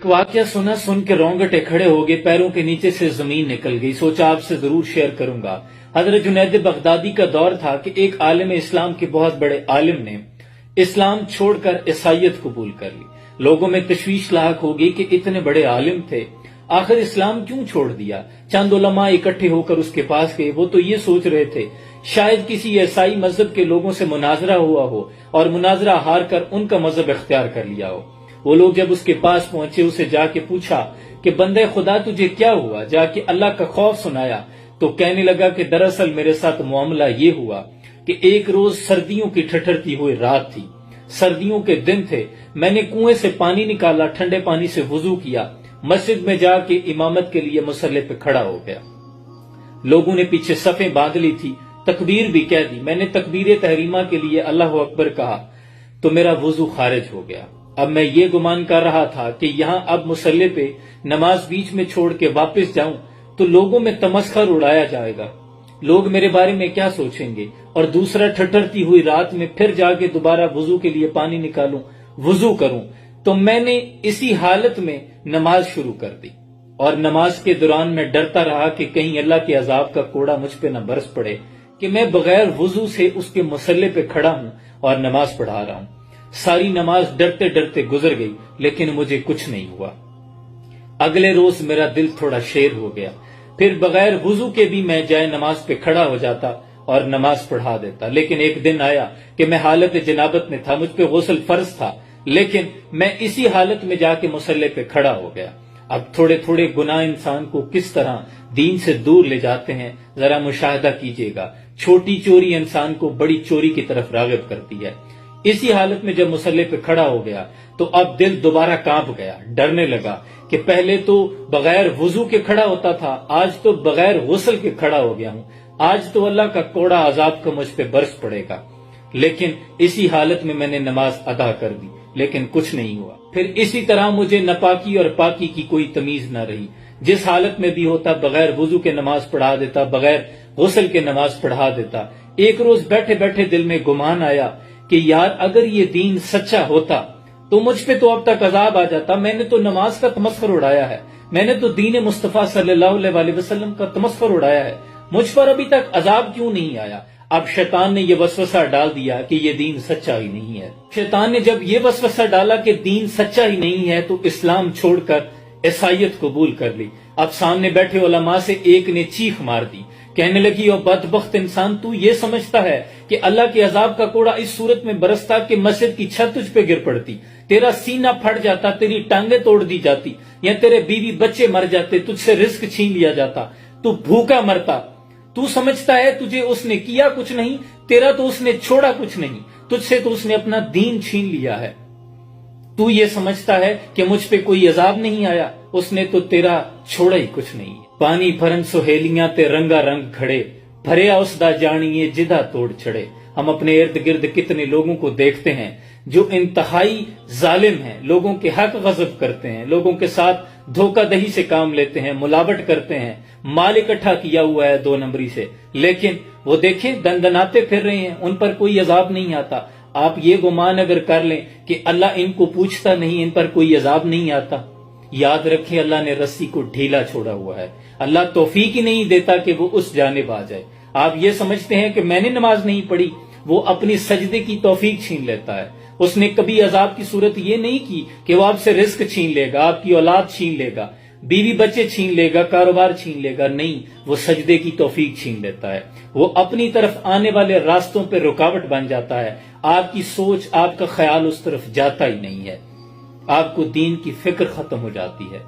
واقعہ सुन के रोंगटे खड़े हो गए, पैरों के नीचे से जमीन निकल गई। सोचा आपसे जरूर शेयर करूंगा। हजरत जुनैद बगदादी का दौर था कि एक आलिम इस्लाम के बहुत बड़े आलिम ने इस्लाम छोड़कर ईसाईयत कबूल कर ली। लोगों में तशवीश लाहक हो गई कि इतने बड़े आलिम थे, आखिर इस्लाम क्यों छोड़ दिया। चंद उलमा इकट्ठे होकर उसके पास गए। वो तो ये सोच रहे थे शायद किसी ईसाई मजहब के लोगों से मुनाजरा हुआ हो और मुनाजरा हार कर उनका मजहब इख्तियार कर लिया हो। वो लोग जब उसके पास पहुंचे, उसे जाके पूछा कि बंदे खुदा तुझे क्या हुआ, जाके अल्लाह का खौफ सुनाया तो कहने लगा कि दरअसल मेरे साथ मामला ये हुआ कि एक रोज सर्दियों की ठठरती हुई रात थी, सर्दियों के दिन थे। मैंने कुएं से पानी निकाला, ठंडे पानी से वुजू किया, मस्जिद में जाके इमामत के लिए मुसल्ले पे खड़ा हो गया। लोगों ने पीछे सफें बांध ली थी, तकबीर भी कह दी। मैंने तकबीर तहरीमा के लिए अल्लाह अकबर कहा तो मेरा वुजू खारिज हो गया। अब मैं ये गुमान कर रहा था कि यहाँ अब मुसल्ले पे नमाज बीच में छोड़ के वापस जाऊं तो लोगों में तमस्खर उड़ाया जाएगा, लोग मेरे बारे में क्या सोचेंगे। और दूसरा, ठठरती हुई रात में फिर जाके दोबारा वुजू के लिए पानी निकालूं, वुजू करूं। तो मैंने इसी हालत में नमाज शुरू कर दी और नमाज के दौरान मैं डरता रहा कि कहीं अल्लाह के अजाब का कोड़ा मुझ पे न बरस पड़े कि मैं बगैर वुजू से उसके मुसल्ले पे खड़ा हूं और नमाज पढ़ा रहा हूं। सारी नमाज डरते डरते गुजर गई, लेकिन मुझे कुछ नहीं हुआ। अगले रोज मेरा दिल थोड़ा शेर हो गया। फिर बगैर वुजू के भी मैं जाए नमाज पे खड़ा हो जाता और नमाज पढ़ा देता। लेकिन एक दिन आया कि मैं हालत जनाबत में था, मुझ पे गुस्ल फर्ज था, लेकिन मैं इसी हालत में जाके मुसल्ले पे खड़ा हो गया। अब थोड़े थोड़े गुनाह इंसान को किस तरह दीन से दूर ले जाते हैं, जरा मुशाहिदा कीजिएगा। छोटी चोरी इंसान को बड़ी चोरी की तरफ रागिब करती है। इसी हालत में जब मुसल्ले पे खड़ा हो गया तो अब दिल दोबारा कांप गया, डरने लगा कि पहले तो बगैर वुजू के खड़ा होता था, आज तो बगैर गुस्ल के खड़ा हो गया हूं, आज तो अल्लाह का कोड़ा अजाब का मुझ पे बरस पड़ेगा। लेकिन इसी हालत में मैंने नमाज अदा कर दी, लेकिन कुछ नहीं हुआ। फिर इसी तरह मुझे नापाकी और पाकी की कोई तमीज न रही। जिस हालत में भी होता बगैर वुजू के नमाज पढ़ा देता, बगैर गुस्ल के नमाज पढ़ा देता। एक रोज बैठे बैठे दिल में गुमान आया कि यार अगर ये दीन सच्चा होता तो मुझ पे तो अब तक अजाब आ जाता। मैंने तो नमाज का तमस्खुर उड़ाया है, मैंने तो दीन मुस्तफा सल्लल्लाहु अलैहि वसल्लम का तमस्खुर उड़ाया है, मुझ पर अभी तक अजाब क्यों नहीं आया। अब शैतान ने यह वसवसा डाल दिया कि ये दीन सच्चा ही नहीं है। शैतान ने जब ये वसवसा डाला कि दीन सच्चा ही नहीं है तो इस्लाम छोड़कर ईसाईयत कबूल कर ली। अब सामने बैठे उलमा से एक ने चीख मार दी, कहने लगी ओ बदबख्त इंसान, तू ये समझता है कि अल्लाह के अजाब का कोड़ा इस सूरत में बरसता कि मस्जिद की छत तुझ पे गिर पड़ती, तेरा सीना फट जाता, तेरी टांगे तोड़ दी जाती, या तेरे बीवी बच्चे मर जाते, तुझसे रिस्क छीन लिया जाता, तू भूखा मरता। तू समझता है तुझे उसने किया कुछ नहीं, तेरा तो उसने छोड़ा कुछ नहीं, तुझसे तो उसने अपना दीन छीन लिया है। तू ये समझता है कि मुझ पे कोई अजाब नहीं आया, उसने तो तेरा छोड़ा ही कुछ नहीं। पानी भरन सुहेलियां ते रंगा रंग खड़े, भरिया उसदा जानिए जिदा तोड़ चढ़े। हम अपने इर्द गिर्द कितने लोगों को देखते हैं जो इंतहाई जालिम हैं, लोगों के हक गजब करते हैं, लोगों के साथ धोखाधड़ी से काम लेते हैं, मुलावट करते हैं, माल इकट्ठा किया हुआ है 2 नंबरी से, लेकिन वो देखें दंदनाते फिर रहे हैं, उन पर कोई अजाब नहीं आता। आप ये गुमान अगर कर लें कि अल्लाह इनको पूछता नहीं, इन पर कोई अजाब नहीं आता, याद रखें अल्लाह ने रस्सी को ढीला छोड़ा हुआ है। अल्लाह तौफीक ही नहीं देता कि वो उस जानिब आ जाए। आप ये समझते हैं कि मैंने नमाज नहीं पढ़ी, वो अपनी सजदे की तौफीक छीन लेता है। उसने कभी अजाब की सूरत ये नहीं की कि वो आपसे रिस्क छीन लेगा, आपकी औलाद छीन लेगा, बीवी बच्चे छीन लेगा, कारोबार छीन लेगा, नहीं, वो सजदे की तौफीक छीन लेता है। वो अपनी तरफ आने वाले रास्तों पर रुकावट बन जाता है। आपकी सोच, आपका ख्याल उस तरफ जाता ही नहीं है, आपको दीन की फिक्र खत्म हो जाती है।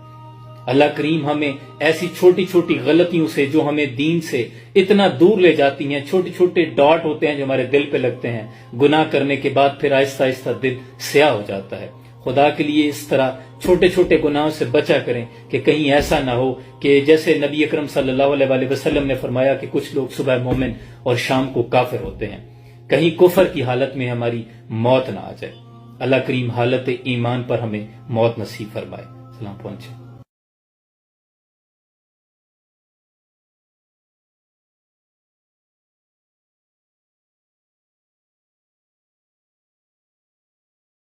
अल्लाह करीम हमें ऐसी छोटी छोटी गलतियों से जो हमें दीन से इतना दूर ले जाती हैं, छोटे छोटे डॉट होते हैं जो हमारे दिल पे लगते हैं, गुनाह करने के बाद फिर आहिस्ता आहिस्ता दिल स्याह हो जाता है। खुदा के लिए इस तरह छोटे छोटे गुनाहों से बचा करें कि कहीं ऐसा ना हो कि जैसे नबी अकरम सल्लल्लाहु अलैहि वसल्लम ने फरमाया कि कुछ लोग सुबह मोमिन और शाम को काफिर होते हैं, कहीं कुफर की हालत में हमारी मौत ना आ जाए। अल्लाह करीम हालत ईमान पर हमें मौत नसीब फरमाए। सलाम पहुंचे।